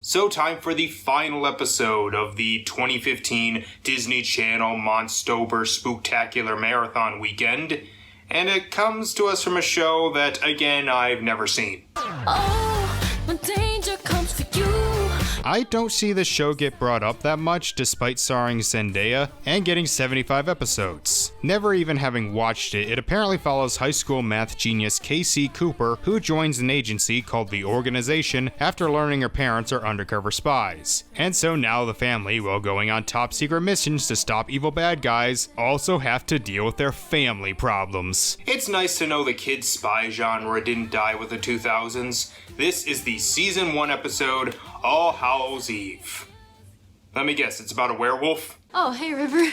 So time for the final episode of the 2015 Disney Channel Monstober Spooktacular Marathon Weekend, and it comes to us from a show that, again, I've never seen. Oh, when danger comes for you. I don't see the show get brought up that much despite starring Zendaya and getting 75 episodes. Never even having watched it, it apparently follows high school math genius KC Cooper, who joins an agency called The Organization after learning her parents are undercover spies. And so now the family, while going on top secret missions to stop evil bad guys, also have to deal with their family problems. It's nice to know the kids' spy genre didn't die with the 2000s. This is the Season 1 episode, All Hallows Eve. Let me guess, it's about a werewolf? Oh, hey, River.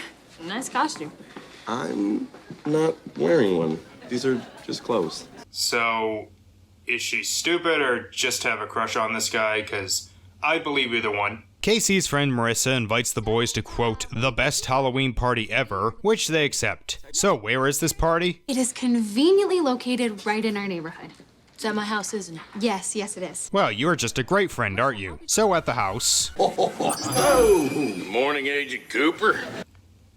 Nice costume. I'm not wearing one. These are just clothes. So, is she stupid or just have a crush on this guy? Because I believe either one. Casey's friend Marissa invites the boys to, quote, the best Halloween party ever, which they accept. So where is this party? It is conveniently located right in our neighborhood. It's at my house, isn't it? Yes, it is. Well, you're just a great friend, aren't you? So at the house... Morning, Agent Cooper.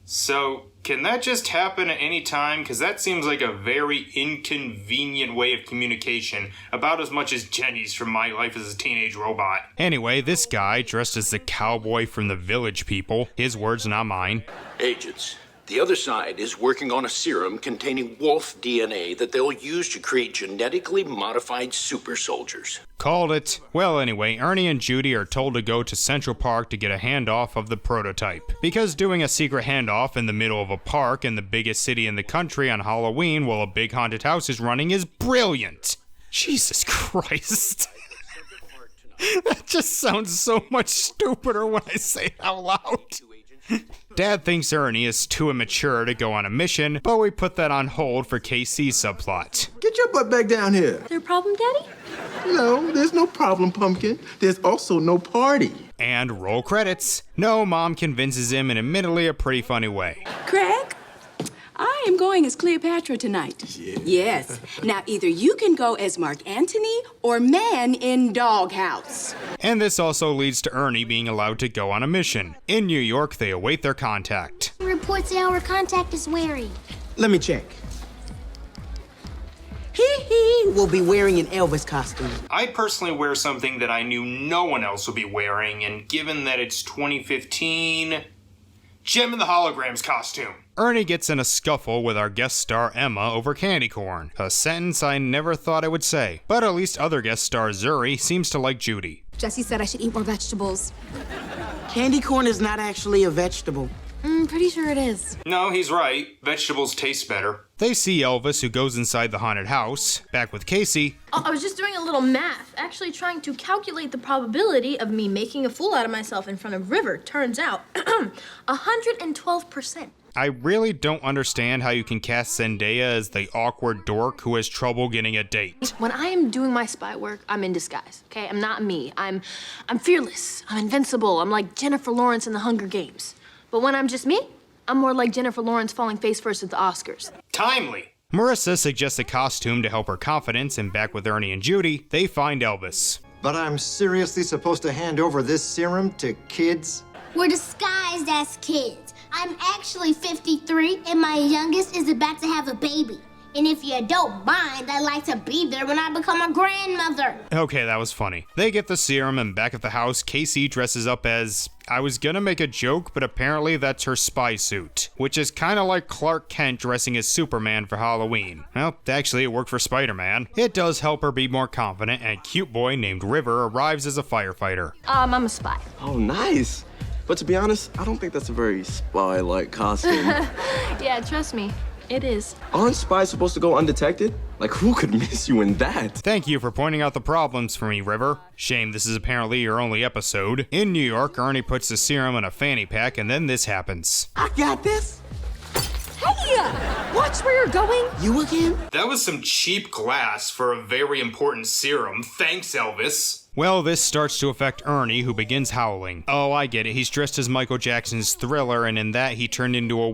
So, can that just happen at any time? Because that seems like a very inconvenient way of communication, about as much as Jenny's from My Life as a Teenage Robot. Anyway, this guy, dressed as the cowboy from the Village People, his words, not mine. Agents, the other side is working on a serum containing wolf DNA that they'll use to create genetically modified super soldiers. Called it. Well, anyway, Ernie and Judy are told to go to Central Park to get a handoff of the prototype. Because doing a secret handoff in the middle of a park in the biggest city in the country on Halloween while a big haunted house is running is brilliant. Jesus Christ. That just sounds so much stupider when I say it out loud. Dad thinks Ernie is too immature to go on a mission, but we put that on hold for KC's subplot. Get your butt back down here. There a problem, Daddy? No, there's no problem, Pumpkin. There's also no party. And roll credits. No, Mom convinces him in admittedly a pretty funny way. Craig, I am going as Cleopatra tonight. Yeah. Yes. Now, either you can go as Mark Antony or Man in Doghouse. And this also leads to Ernie being allowed to go on a mission. In New York, they await their contact. Reports say our contact is wearing. Let me check. He will be wearing an Elvis costume. I'd personally wear something that I knew no one else would be wearing, and given that it's 2015, Gem in the Holograms costume. Ernie gets in a scuffle with our guest star Emma over candy corn, a sentence I never thought I would say. But at least other guest star Zuri seems to like Judy. Jesse said I should eat more vegetables. Candy corn is not actually a vegetable. Pretty sure it is. No, he's right. Vegetables taste better. They see Elvis, who goes inside the haunted house. Back with Casey. Oh, I was just doing a little math, actually trying to calculate the probability of me making a fool out of myself in front of River. Turns out, 112%. I really don't understand how you can cast Zendaya as the awkward dork who has trouble getting a date. When I am doing my spy work, I'm in disguise, okay? I'm not me. I'm fearless. I'm invincible. I'm like Jennifer Lawrence in the Hunger Games. But when I'm just me, I'm more like Jennifer Lawrence falling face first at the Oscars. Timely. Marissa suggests a costume to help her confidence, and back with Ernie and Judy, they find Elvis. But I'm seriously supposed to hand over this serum to kids? We're disguised as kids. I'm actually 53, and my youngest is about to have a baby. And if you don't mind, I'd like to be there when I become a grandmother. Okay, that was funny. They get the serum, and back at the house, KC dresses up as... I was gonna make a joke, but apparently that's her spy suit, which is kinda like Clark Kent dressing as Superman for Halloween. Well, actually it worked for Spider-Man. It does help her be more confident, and a cute boy named River arrives as a firefighter. I'm a spy. Oh, nice. But to be honest, I don't think that's a very spy-like costume. Yeah, trust me. It is. Aren't spies supposed to go undetected? Like, who could miss you in that? Thank you for pointing out the problems for me, River. Shame this is apparently your only episode. In New York, Ernie puts the serum in a fanny pack, and then this happens. I got this. Hey, watch where you're going. You again? That was some cheap glass for a very important serum. Thanks, Elvis. Well, this starts to affect Ernie, who begins howling. Oh, I get it. He's dressed as Michael Jackson's Thriller, and in that he turned into a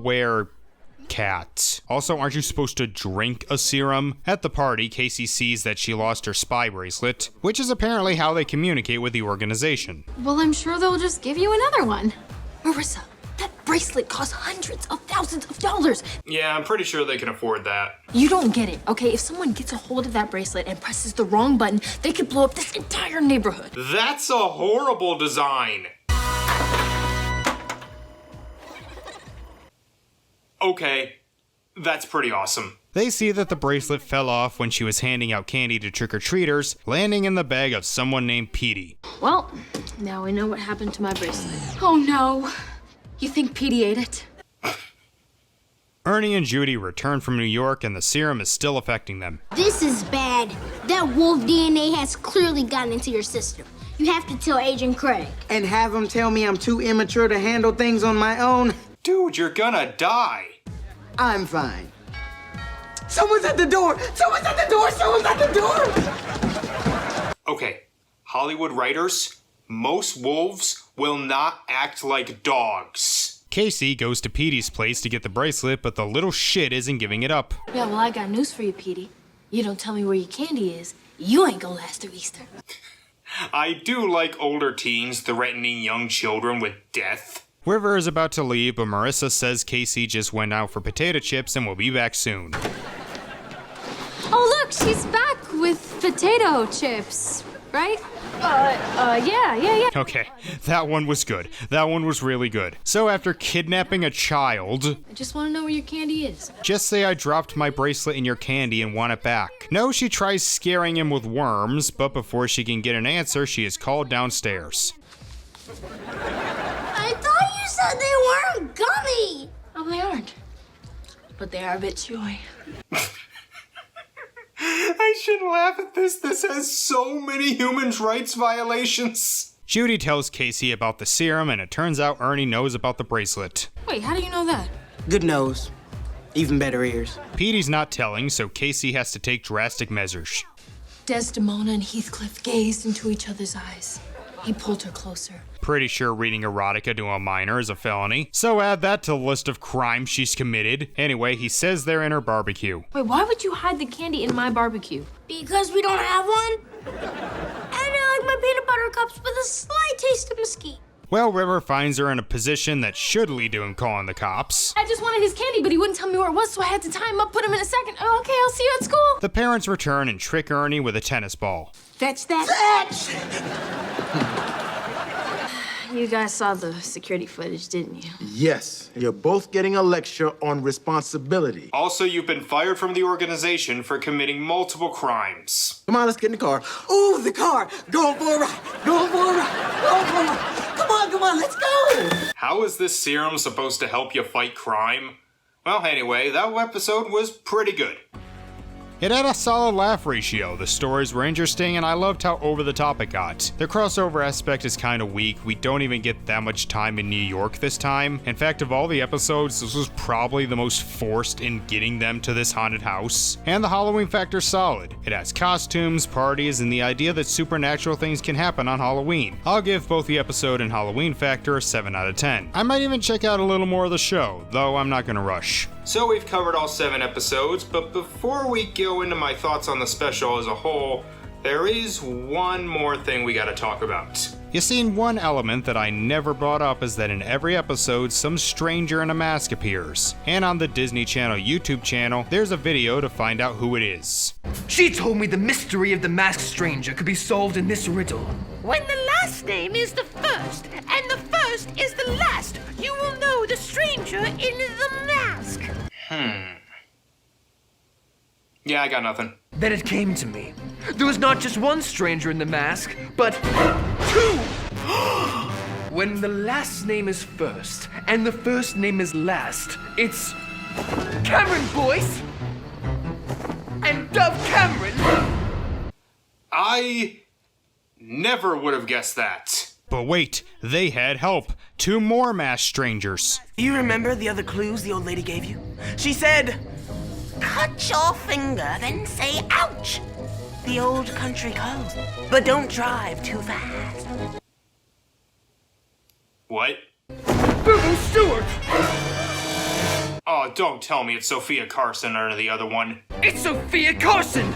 cat. Also, aren't you supposed to drink a serum? At the party, Casey sees that she lost her spy bracelet, which is apparently how they communicate with the organization. Well, I'm sure they'll just give you another one. Marissa, that bracelet costs hundreds of thousands of dollars. Yeah, I'm pretty sure they can afford that. You don't get it, okay? If someone gets a hold of that bracelet and presses the wrong button, they could blow up this entire neighborhood. That's a horrible design. Okay, that's pretty awesome. They see that the bracelet fell off when she was handing out candy to trick-or-treaters, landing in the bag of someone named Petey. Well, now we know what happened to my bracelet. Oh no. You think Petey ate it? Ernie and Judy return from New York and the serum is still affecting them. This is bad. That wolf DNA has clearly gotten into your system. You have to tell Agent Craig. And have him tell me I'm too immature to handle things on my own? Dude, you're gonna die. I'm fine. Someone's at the door! Someone's at the door! Someone's at the door! Okay, Hollywood writers, most wolves will not act like dogs. Casey goes to Petey's place to get the bracelet, but the little shit isn't giving it up. Yeah, well, I got news for you, Petey. You don't tell me where your candy is, you ain't gonna last through Easter. I do like older teens threatening young children with death. River is about to leave, but Marissa says Casey just went out for potato chips and will be back soon. Oh, look, she's back with potato chips, right? Yeah. Okay, that one was good. That one was really good. So after kidnapping a child, I just want to know where your candy is. just say I dropped my bracelet in your candy and want it back. No, she tries scaring him with worms, but before she can get an answer, she is called downstairs. I thought you said they weren't gummy. Oh, they aren't. But they are a bit chewy. I shouldn't laugh at this. This has so many human rights violations. Judy tells Casey about the serum, and it turns out Ernie knows about the bracelet. Wait, how do you know that? Good nose. Even better ears. Petey's not telling, so Casey has to take drastic measures. Desdemona and Heathcliff gazed into each other's eyes. He pulled her closer. Pretty sure reading erotica to a minor is a felony, so add that to the list of crimes she's committed. Anyway, he says they're in her barbecue. Wait, why would you hide the candy in my barbecue? Because we don't have one? And I like my peanut butter cups with a slight taste of mesquite. Well, River finds her in a position that should lead to him calling the cops. I just wanted his candy, but he wouldn't tell me where it was, so I had to tie him up, put him in a second. Oh, okay, I'll see you at school. The parents return and trick Ernie with a tennis ball. Fetch that. Fetch! You guys saw the security footage, didn't you? Yes, you're both getting a lecture on responsibility. Also, you've been fired from the organization for committing multiple crimes. Come on, let's get in the car. Ooh, the car. Going for a ride. Going for a ride. Going for a ride. Come on, let's go. How is this serum supposed to help you fight crime? Well, anyway, that episode was pretty good. It had a solid laugh ratio, the stories were interesting, and I loved how over the top it got. The crossover aspect is kinda weak, we don't even get that much time in New York this time. In fact, of all the episodes, this was probably the most forced in getting them to this haunted house. And the Halloween factor's solid. It has costumes, parties, and the idea that supernatural things can happen on Halloween. I'll give both the episode and Halloween factor a 7 out of 10. I might even check out a little more of the show, though I'm not gonna rush. So we've covered all 7 episodes, but before we go into my thoughts on the special as a whole, there is one more thing we gotta talk about. You seen one element that I never brought up is that in every episode, some stranger in a mask appears. And on the Disney Channel YouTube channel, there's a video to find out who it is. She told me the mystery of the masked stranger could be solved in this riddle. When the last name is the first, and the first is the last, you will know the stranger in the mask. Yeah, I got nothing. Then it came to me. There was not just one stranger in the mask, but 2! When the last name is first, and the first name is last, it's Cameron Boyce and Dove Cameron. I never would have guessed that. But wait, they had help. 2 more masked strangers. Do you remember the other clues the old lady gave you? She said, cut your finger, then say ouch. The old country code. But don't drive too fast. What? Boo-Boo Stewart! Oh, Oh, don't tell me it's Sophia Carson or the other one. It's Sophia Carson!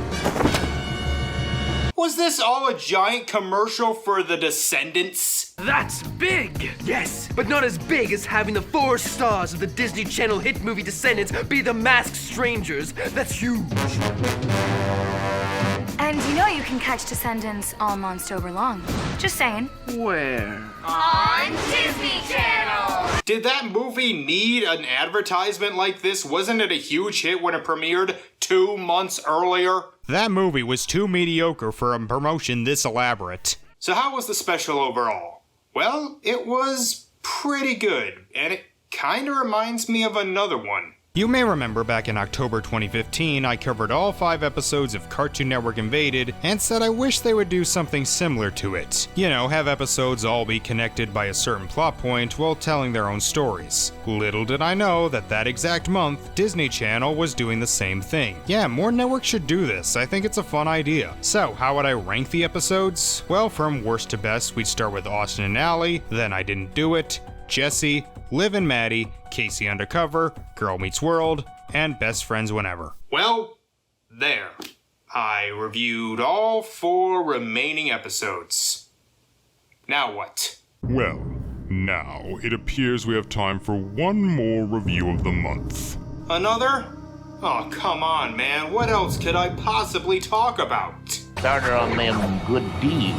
Was this all a giant commercial for The Descendants? That's big! Yes, but not as big as having the 4 stars of the Disney Channel hit movie Descendants be the masked strangers. That's huge. And you know you can catch Descendants all Monstober long. Just saying. Where? On Disney Channel! Did that movie need an advertisement like this? Wasn't it a huge hit when it premiered 2 months earlier? That movie was too mediocre for a promotion this elaborate. So how was the special overall? Well, it was pretty good, and it kinda reminds me of another one. You may remember back in October 2015, I covered all 5 episodes of Cartoon Network Invaded and said I wish they would do something similar to it. You know, have episodes all be connected by a certain plot point while telling their own stories. Little did I know that that exact month, Disney Channel was doing the same thing. Yeah, more networks should do this. I think it's a fun idea. So, how would I rank the episodes? Well, from worst to best, we'd start with Austin and Ally, then I Didn't Do It, Jesse, Liv and Maddie, KC Undercover, Girl Meets World, and Best Friends Whenever. Well, there. I reviewed all 4 remaining episodes. Now what? Well, now it appears we have time for one more review of the month. Another? Oh, come on, man. What else could I possibly talk about? Starter on them good deeds.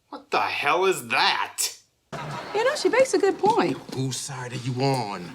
What the hell is that? You know, she makes a good point. Whose side are you on?